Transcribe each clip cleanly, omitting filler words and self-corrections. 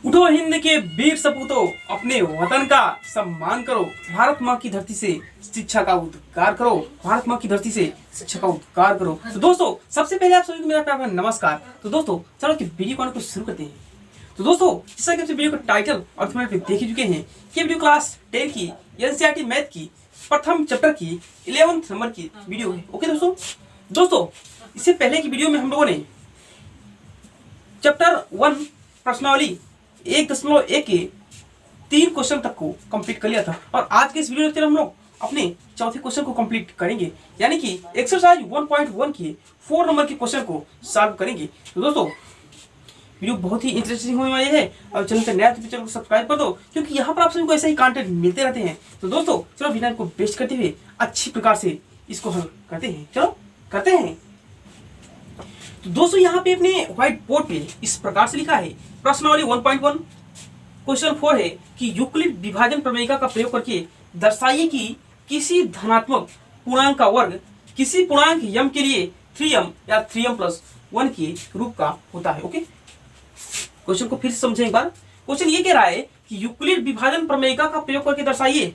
उठो हिंद के वीर सपूतों, अपने वतन का सम्मान करो। भारत माँ की धरती से शिक्षा का उद्गार करो। भारत माँ की धरती से शिक्षा का उद्गार करो। तो दोस्तों, सबसे पहले आप सभी को मेरा प्यार नमस्कार। तो दोस्तों, चलो कि वीडियो को शुरू करते हैं। तो दोस्तों, जैसा कि आप वीडियो का टाइटल और थंबनेल पे देख ही चुके हैं कि वीडियो क्लास 10 की एनसीईआरटी मैथ की प्रथम चैप्टर की 11th नंबर की वीडियो है। ओके दोस्तों, इससे पहले की वीडियो में हम लोगों ने चैप्टर 1 प्रश्नावली 1.1 के 3 क्वेश्चन तक को कंप्लीट कर लिया था और आज के इस वीडियो लेक्चर हम लोग अपने चौथे क्वेश्चन को कंप्लीट करेंगे, यानी कि एक्सरसाइज 1.1 के 4 नंबर के क्वेश्चन को सॉल्व करेंगे। तो दोस्तों, वीडियो बहुत ही इंटरेस्टिंग होने वाली है और चैनल पे नया तो चैनल को सब्सक्राइब कर दो, क्योंकि यहाँ पर आप सभी को ऐसे ही कंटेंट मिलते रहते हैं। तो दोस्तों, चलो बिना को बेस्ट करते हुए अच्छी प्रकार से इसको हल करते हैं। चलो करते हैं। तो दोस्तों, यहाँ पे अपने व्हाइट बोर्ड पे इस प्रकार से लिखा है, प्रश्नावली 1.1 क्वेश्चन 4 है कि यूक्लिड विभाजन प्रमेयिका का प्रयोग करके दर्शाइए कि किसी धनात्मक पूर्णांक का वर्ग किसी पूर्णांक यम के लिए 3m या 3m+1 के रूप का होता है। ओके, क्वेश्चन को फिर से समझें एक बार। क्वेश्चन ये कह रहा है कि यूक्लिड विभाजन प्रमेयिका का प्रयोग करके दर्शाइए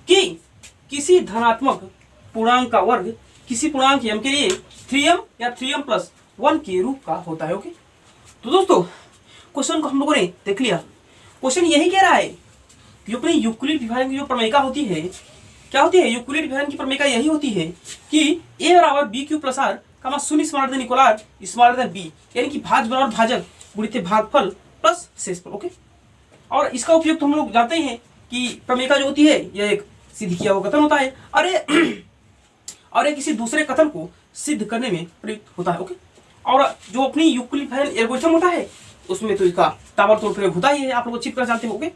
कि किसी धनात्मक पूर्णांक का वर्ग किसी पूर्णांक m के लिए 3m या 3m+1 के रूप का होता है। ओके, तो दोस्तों, क्वेश्चन को हम लोगों ने देख लिया। क्वेश्चन यही कह रहा है कि अपनी यूक्लिड विभाजन की जो प्रमेयिका होती है, क्या होती है? यूक्लिड विभाजन की प्रमेयिका यही होती है कि a बराबर b³ + r का शून्य smaller equal r smaller than b, यानी कि भाज्य बराबर भाजक गुणित भागफल प्लस शेषफल। ओके, और इसका उपयोग तो हम लोग जानते हैं कि प्रमेयिका जो होती है यह एक सिद्ध किया हुआ कथन होता है और ये किसी दूसरे कथन को सिद्ध करने में प्रयुक्त होता है। ओके, और जो अपनी यूक्लिड विभाजन एल्गोरिथम होता है उसमें तो इसका ताबड़तोड़ प्रयोग होता ही है, आप लोग अच्छी तरह जानते होंगे।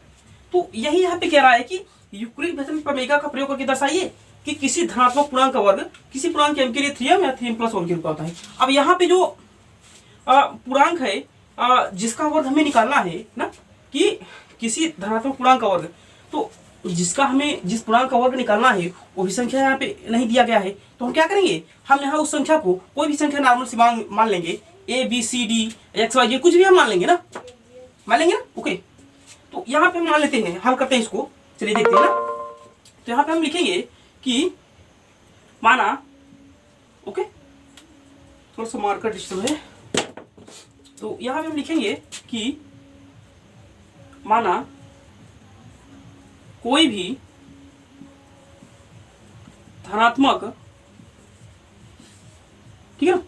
तो यही यहाँ पे कह रहा है कि यूक्लिड विभाजन प्रमेयिका का प्रयोग करके दर्शाइए कि किसी धनात्मक पूर्णांक का वर्ग किसी पूर्णांक m के लिए 3m या 3m+1 के रूप का होता है। अब यहाँ पे जो पूर्णांक है जिसका वर्ग हमें निकालना है ना, कि किसी धनात्मक पूर्णांक का वर्ग, तो जिसका हमें जिस पूर्णांक का वर्ग निकालना है वो भी संख्या यहाँ पे नहीं दिया गया है, तो हम क्या करेंगे? हम यहाँ उस संख्या को कोई भी संख्या नॉर्मल सी मान लेंगे, a b c d x y z कुछ भी हम मान लेंगे ना, ओके, तो यहाँ पे हम मान लेते हैं, हल करते हैं इसको। चलिए देखते हैं ना। तो यहाँ पे हम लिखेंगे कि माना, ओके, थोड़ा सा मार्कर डिस्टर्ब है, तो यहाँ पे हम लिखेंगे कि माना कोई भी धनात्मक, ठीक है ना,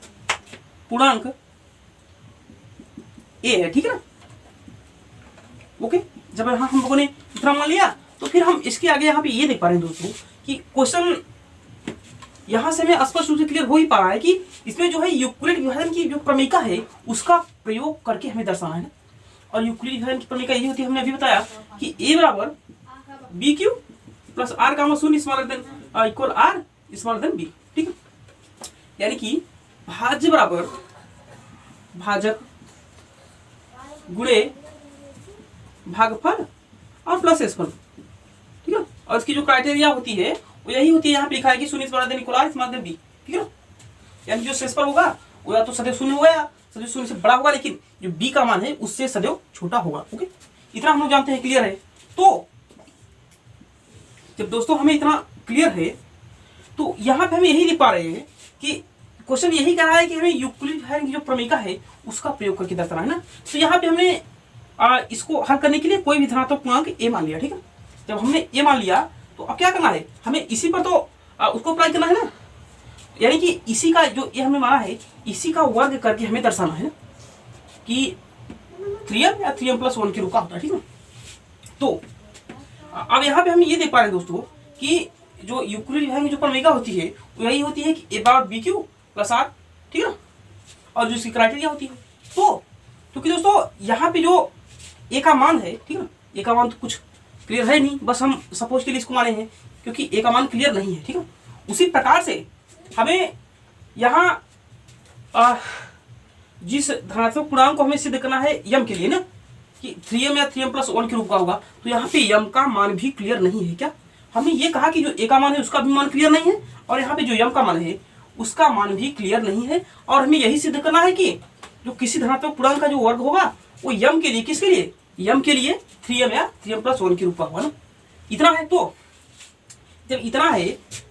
पूर्णांक a है, ठीक है ना। ओके, जब यहाँ हम लोगों ने इतना मान लिया तो फिर हम इसके आगे यहाँ पे ये देख पा रहे हैं दोस्तों कि क्वेश्चन यहाँ से हमें स्पष्ट रूप से क्लियर हो ही पा रहा है कि इसमें जो है यूक्लिड विभाजन की जो प्रमेयिका है उसका प्रयोग करके हमें दर्शाना है ना। और यूक्लिड विभाजन की प्रमेयिका यही होती है, हमने अभी बताया कि a बराबर b³ + r का शून्य smaller than equal r smaller than b, ठीक है, यानी कि भाज्य बराबर भाजक गुणे भागफल और प्लस शेषफल, ठीक है। और इसकी जो क्राइटेरिया होती है वो यही होती है, यहाँ पे लिखा है कि शून्य smaller than equal r smaller than b, ठीक है ना, यानी जो शेषफल होगा वो या तो सदैव शून्य होगा या सदैव शून्य से बड़ा होगा, लेकिन जो b का मान है उससे सदैव छोटा होगा। ओके, इतना हम लोग जानते हैं, क्लियर है। तो जब दोस्तों हमें इतना क्लियर है तो यहाँ पे हम यही लिख पा रहे हैं कि क्वेश्चन यही कह रहा है कि हमें यूक्लिड विभाजन की जो प्रमेयिका है उसका प्रयोग करके दर्शाना है ना। तो यहाँ पे हमने इसको हल करने के लिए कोई भी धनात्मक पूर्णांक a मान लिया, ठीक है। जब हमने a मान लिया तो अब क्या करना है? हमें इसी पर तो उसको अप्लाई करना है ना, यानी कि इसी का जो ये हमने माना है इसी का वर्ग करके हमें दर्शाना है ना कि 3m या 3m+1 के रूप का होता है, ठीक है। तो अब यहाँ पे हम ये देख पा रहे हैं दोस्तों कि जो यूक्लिड विभाजन की जो प्रमेयिका होती है वो यही होती है कि a बराबर b³ + r, ठीक है ना, और जो इसकी क्राइटेरिया होती है। तो क्योंकि दोस्तों यहाँ पे जो a का मान है, ठीक है ना, a का मान तो कुछ क्लियर है नहीं, बस हम सपोज के लिए इसको माने हैं क्योंकि a का मान क्लियर नहीं है, ठीक है। उसी प्रकार से हमें यहाँ जिस धनात्मक पूर्णांक को हमें सिद्ध करना है m के लिए ना कि 3m या 3m+1 के रूप का होगा, तो यहाँ पे m का मान भी क्लियर नहीं है। क्या हमने ये कहा कि जो a का मान है उसका भी मान क्लियर नहीं है और यहाँ पे जो m का मान है उसका मान भी क्लियर नहीं है, और हमें यही सिद्ध करना है कि जो किसी धनात्मक पूर्णांक का जो वर्ग होगा वो यम के लिए किसके लिए यम के लिए 3m या 3m प्लस 1 के रूप का हुआ ना, इतना है। तो जब इतना है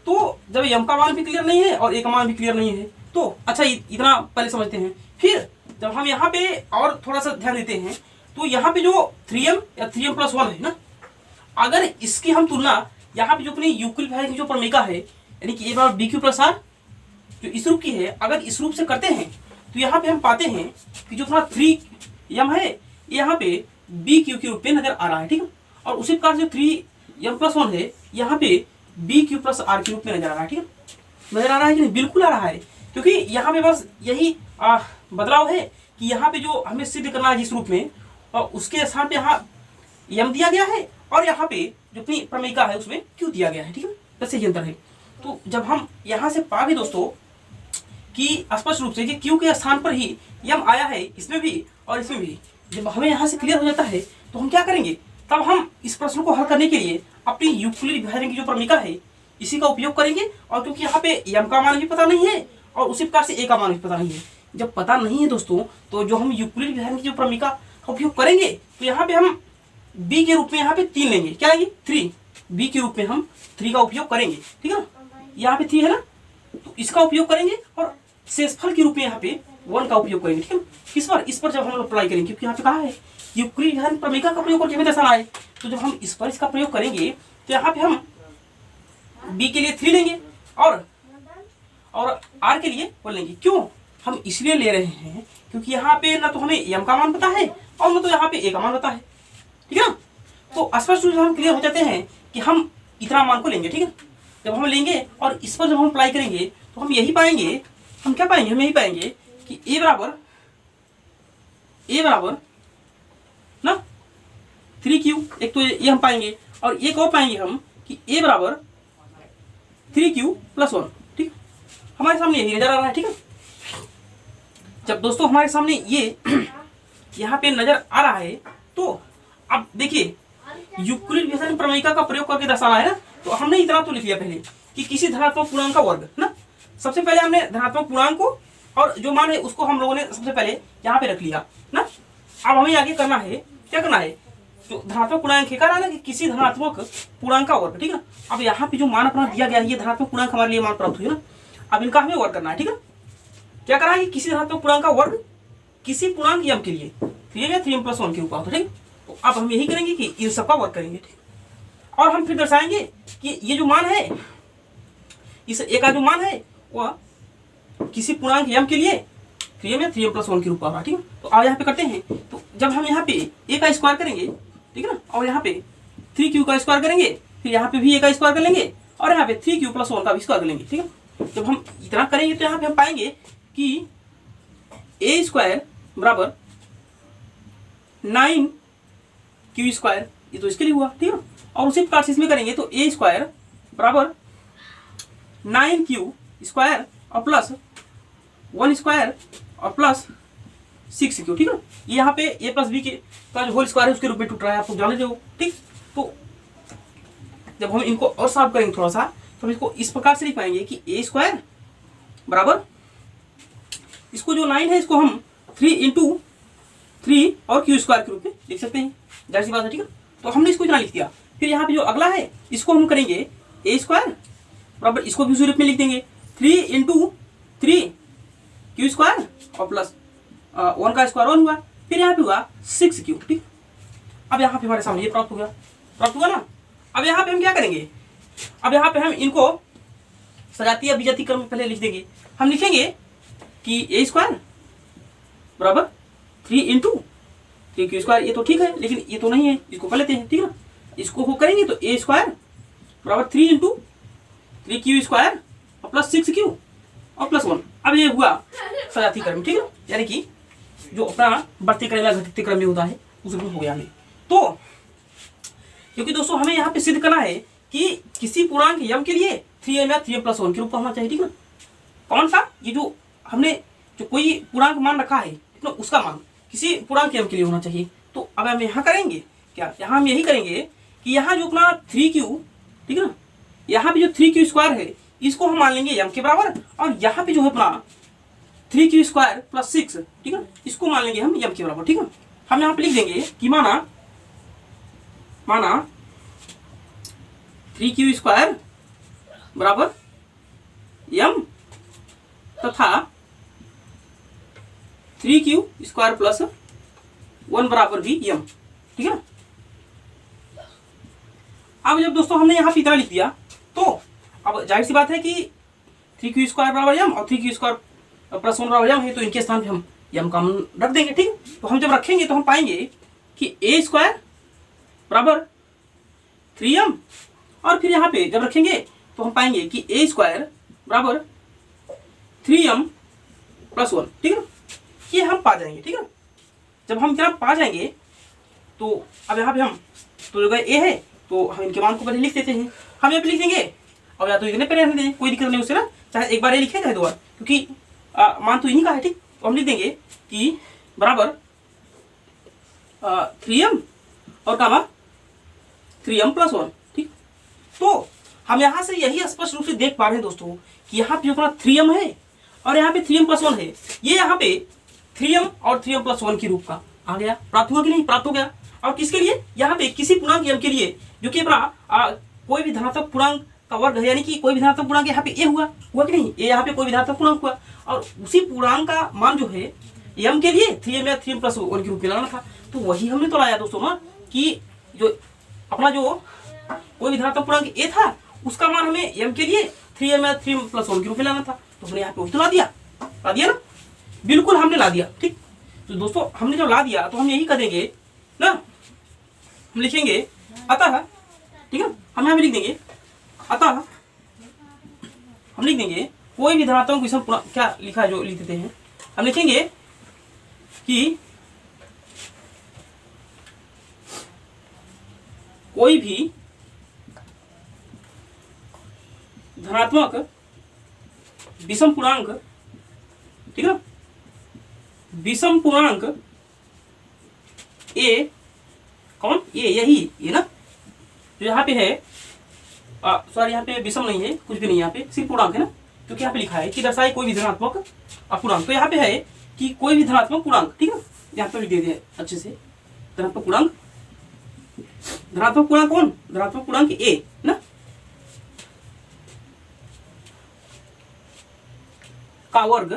तो जब यम का मान भी क्लियर नहीं है और ए का मान भी क्लियर नहीं है, तो अच्छा इतना पहले समझते हैं। फिर जब हम यहाँ पे और थोड़ा सा ध्यान देते हैं तो यहाँ पे जो 3m या 3m प्लस 1 है ना, अगर इसकी हम तुलना यहाँ पे जो अपनी यूक्लिड की जो प्रमेयिका है यानी कि ए बराबर बी क्यू प्लस आर जो इस रूप की है, अगर इस रूप से करते हैं तो यहाँ पे हम पाते हैं कि जो अपना 3m है यहाँ पे बी क्यू के रूप में नजर आ रहा है, ठीक है। और उसी प्रकार जो 3m प्लस 1 है यहाँ पे बी क्यू प्लस आर के रूप में नजर आ रहा है, ठीक है। नजर आ रहा है कि नहीं? बिल्कुल आ रहा है, क्योंकि यहाँ पे बस यही बदलाव है कि यहाँ पे जो हमें सिद्ध करना है जिस रूप में, और उसके स्थान पे यहाँ यम दिया गया है और यहाँ पे जो अपनी प्रमेयिका है उसमें क्यू दिया गया है, ठीक है। बस यही अंतर है। तो जब हम यहाँ से पा गए दोस्तों कि स्पष्ट रूप से कि क्यू के स्थान पर ही यम आया है, इसमें भी और इसमें भी, जब हमें यहाँ से क्लियर हो जाता है तो हम क्या करेंगे, तब हम इस प्रश्न को हल करने के लिए अपनी यूक्लिड विभाजन की जो प्रमेयिका है इसी का उपयोग करेंगे। और क्योंकि यहाँ पे यम का मान भी पता नहीं है और उसी प्रकार से ए का मान भी पता नहीं है, जब पता नहीं है दोस्तों तो जो हम यूक्लिड विभाजन की जो प्रमेयिका का उपयोग करेंगे तो यहाँ पे हम बी के रूप में यहाँ पे 3 लेंगे, क्या लेंगे 3, बी के रूप में हम 3 का उपयोग करेंगे, ठीक है ना। यहाँ पे 3 है ना, तो इसका उपयोग करेंगे और शेषफल के रूप में यहाँ पे 1 का उपयोग करेंगे, ठीक है। किस पर? इस पर जब हम लोग अप्लाई करेंगे, क्योंकि यहाँ पे कहा है यूक्लिड विभाजन प्रमेयिका का प्रयोग करके हमें दर्शाना है, तो जब हम इस पर इसका प्रयोग करेंगे तो यहाँ पे हम बी के लिए 3 लेंगे और आर के लिए 1 लेंगे। क्यों हम इसलिए ले रहे हैं? क्योंकि यहाँ पे ना तो हमें एम का मान पता है और ना तो यहाँ पे ए का मान पता है, ठीक है ना। तो स्पष्ट रूप से हम क्लियर हो जाते हैं कि हम इतना मान को लेंगे, ठीक है। जब हम लेंगे और इस पर जब हम अप्लाई करेंगे तो हम यही पाएंगे, हम क्या पाएंगे, हम यही पाएंगे कि ए बराबर ना 3q, एक तो ये हम पाएंगे और एक और पाएंगे हम कि ए बराबर 3q प्लस 1, ठीक। हमारे सामने यही नजर आ रहा है, ठीक है। जब दोस्तों हमारे सामने ये यहाँ पे नजर आ रहा है तो अब देखिए यूक्लिड विभाजन प्रमेयिका का प्रयोग करके दर्शाना है ना, तो हमने इतना तो लिख लिया पहले कि किसी धनात्मक पूर्णांक का वर्ग ना, सबसे पहले हमने धनात्मक पूर्णांक को और जो मान है उसको हम लोगों ने सबसे पहले यहाँ पे रख लिया ना। अब हमें आगे करना है, क्या करना है, जो धनात्मक पूर्णांक है कहा ना कि किसी धनात्मक पूर्णांक का वर्ग, ठीक है। अब यहाँ पे जो मान अपना दिया गया है ये धनात्मक पूर्णांक हमारे लिए मान प्राप्त हुई ना, अब इनका हमें वर्ग करना है, ठीक है। क्या करना है, किसी धनात्मक पूर्णांक का वर्ग किसी पूर्णांक यम के लिए 3 या 3m प्लस 1 के ऊपर, ठीक है। तो अब हम यही करेंगे कि इन सबका वर्ग करेंगे, ठीक। और हम फिर दर्शाएंगे कि ये जो मान है, इस ए का जो मान है वह किसी पूर्णांक यम के लिए 3m या 3m प्लस 1 के रूप में, ठीक है। तो अब यहाँ पे करते हैं, तो जब हम यहाँ पे ए का स्क्वायर करेंगे, ठीक है ना, और यहाँ पे 3q का स्क्वायर करेंगे, फिर यहाँ पे भी ए का स्क्वायर कर लेंगे और यहाँ पे 3q प्लस 1 का भी स्क्वायर कर लेंगे, ठीक है। जब हम इतना करेंगे तो यहाँ पे हम पाएंगे कि ए स्क्वायर बराबर 9q स्क्वायर, ये तो इसके लिए हुआ, ठीक है। और उसी प्रकार से इसमें करेंगे तो ए स्क्वायर बराबर 9q स्क्वायर और प्लस 1 स्क्वायर और प्लस 6q, ठीक है। ये यहाँ पे a प्लस बी के का जो होल स्क्वायर है उसके रूप में टूट रहा है, आप लोग जान लीजिए, ठीक। तो जब हम इनको और साफ करेंगे थोड़ा सा तो हम इसको इस प्रकार से लिख पाएंगे कि ए स्क्वायर बराबर, इसको जो 9 है इसको हम 3 इंटू 3 और q स्क्वायर के रूप में लिख सकते हैं, जाहिर सी बात है, ठीक है। तो हमने इसको इतना लिख दिया। फिर यहाँ पे जो अगला है इसको हम करेंगे ए स्क्वायर बराबर, इसको भी उसी रूप में लिख देंगे 3 इंटू 3 q स्क्वायर और प्लस 1 का स्क्वायर 1 हुआ, फिर यहाँ पे हुआ 6q, ठीक। अब यहाँ पे हमारे सामने ये प्राप्त हुआ ना। अब यहाँ पे हम क्या करेंगे, अब यहाँ पे हम इनको सजातीय या विजातीय क्रम में पहले लिख देंगे। हम लिखेंगे कि ए स्क्वायर बराबर 3 इंटू 3q स्क्वायर, ये तो ठीक है लेकिन ये तो नहीं है, इसको कर लेते हैं, ठीक है ना। इसको हो करेंगे तो ए स्क्वायर बराबर 3 इंटू 3q स्क्वायर और प्लस 6q और प्लस 1। अब ये हुआ सजातीय क्रम, ठीक है, यानी कि जो अपना बढ़ते क्रम या घटते क्रम में होता है उस रूप में हो गया हमें। तो क्योंकि दोस्तों हमें यहाँ पे सिद्ध करना है कि किसी पूर्णांक यम के लिए 3m या 3m प्लस 1 के रूप का होना चाहिए, ठीक है। कौन सा, ये जो हमने जो कोई पूर्णांक मान रखा है तो उसका मान किसी पूर्णांक यम के लिए होना चाहिए। तो अब हम यहाँ करेंगे क्या, यहाँ हम यही करेंगे कि यहाँ जो अपना 3q, ठीक है ना, यहाँ पे जो 3q स्क्वायर है इसको हम मान लेंगे यम के बराबर, और यहाँ पे जो है अपना 3q स्क्वायर प्लस 6, ठीक है, इसको मान लेंगे हम यम के बराबर, ठीक है। हम यहाँ पे लिख देंगे कि माना माना 3q² बराबर m तथा 3q² प्लस 1 बराबर भी m, ठीक है। अब जब दोस्तों हमने यहाँ पे इतना लिख दिया तो अब जाहिर सी बात है कि 3q² बराबर m और 3q² प्लस 1 बराबर m है, तो इनके स्थान पे हम m कॉमन रख देंगे, ठीक। तो हम जब रखेंगे तो हम पाएंगे कि a² बराबर 3m, और फिर यहाँ पे जब रखेंगे तो हम पाएंगे कि a² बराबर 3m प्लस 1, ठीक है। ये हम पा जाएंगे, ठीक है। जब हम इतना पा जाएंगे तो अब यहाँ पे हम तो जगह a है तो हम इनके मान को पहले लिख देते हैं। हम यहाँ पे लिख देंगे और या तो इतने पहले रहने देंगे, कोई दिक्कत नहीं उससे ना, चाहे एक बार ये लिखे चाहे दो बार, क्योंकि मान तो इन्हीं का है, ठीक। तो हम लिख देंगे कि बराबर 3m और कामा 3m प्लस 1, ठीक। तो हम यहाँ से यही स्पष्ट रूप से देख पा रहे हैं दोस्तों कि यहाँ पे अपना 3m है और यहाँ पे 3m प्लस 1 है। ये यहाँ पे 3m और 3m प्लस 1 के रूप का आ गया, प्राप्त हुआ कि नहीं? प्राप्त हो गया। और किसके लिए? यहाँ पे किसी पूर्णांक m के लिए जो कि अपना कोई भी धनात्मक पूर्णांक का वर्ग है, यानी कि कोई भी धनात्मक पूर्णांक यहाँ पे a हुआ कि नहीं? a यहाँ पे कोई भी धनात्मक पूर्णांक हुआ और उसी पूर्णांक का मान जो है m के लिए 3m या 3m प्लस 1 के रूप में लाना था। तो वही हमने तो लाया दोस्तों ना, कि जो अपना जो कोई भी धनात्मक पूर्णांक a था उसका मान हमें m के लिए 3m या 3m प्लस 1 के रूप में लाना था। तो हमने यहाँ पे वही तो ला दिया ना, बिल्कुल हमने ला दिया, ठीक। तो दोस्तों हमने जब ला दिया तो हम यही करेंगे ना, हम लिखेंगे अतः, ठीक है। हम यहाँ पे लिख देंगे अतः, हम लिख देंगे कोई भी धनात्मक विषम पूर्णांक, क्या लिखा है जो लिख देते हैं, हम लिखेंगे कि कोई भी धनात्मक विषम पूर्णांक, ठीक है, विषम पूर्णांक a, कौन? a, यही ये ना जो यहाँ पे है, सॉरी यहाँ पे विषम नहीं है, कुछ भी नहीं, यहाँ पे सिर्फ पूर्णांक है ना, क्योंकि यहाँ पे लिखा है कि दर्शाए कोई भी धनात्मक अपूर्णांक। तो यहाँ पे है कि कोई भी धनात्मक पूर्णांक, ठीक है, यहाँ पे लिख दे दिया अच्छे से, धनात्मक पूर्णांक। धनात्मक पूर्णांक कौन? धनात्मक पूर्णांक a ना, का वर्ग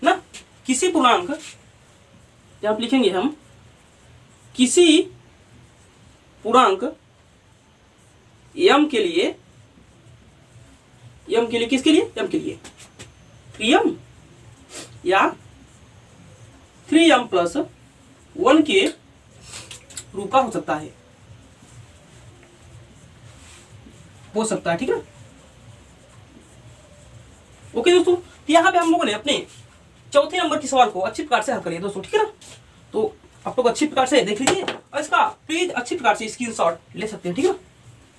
ना, किसी पूर्णांक, जहां पे लिखेंगे हम किसी पूर्णांक m के लिए, किसके लिए? m के लिए 3m या 3m प्लस 1 के रूप का हो सकता है, ठीक है। ओके दोस्तों, तो यहाँ पे हम लोगों ने अपने चौथे नंबर के सवाल को अच्छी प्रकार से हल करिए दोस्तों, ठीक है ना। तो आप लोग अच्छी प्रकार से देख लीजिए और इसका प्लीज अच्छी प्रकार से स्क्रीनशॉट ले सकते हैं, ठीक है।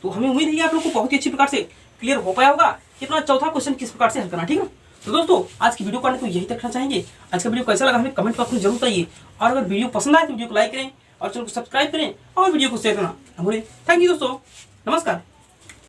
तो हमें उम्मीद है कि आप लोग को बहुत ही अच्छी प्रकार से क्लियर हो पाया होगा कि अपना चौथा क्वेश्चन किस प्रकार से हल करना, ठीक है। तो दोस्तों आज की वीडियो करने को यही तक रखना चाहेंगे। आज का वीडियो कैसा लगा हमें कमेंट बॉक्स में जरूर बताइए, और अगर वीडियो पसंद आए तो वीडियो को लाइक करें और चैनल को सब्सक्राइब करें और वीडियो को शेयर करना ना भूलें। थैंक यू दोस्तों, नमस्कार।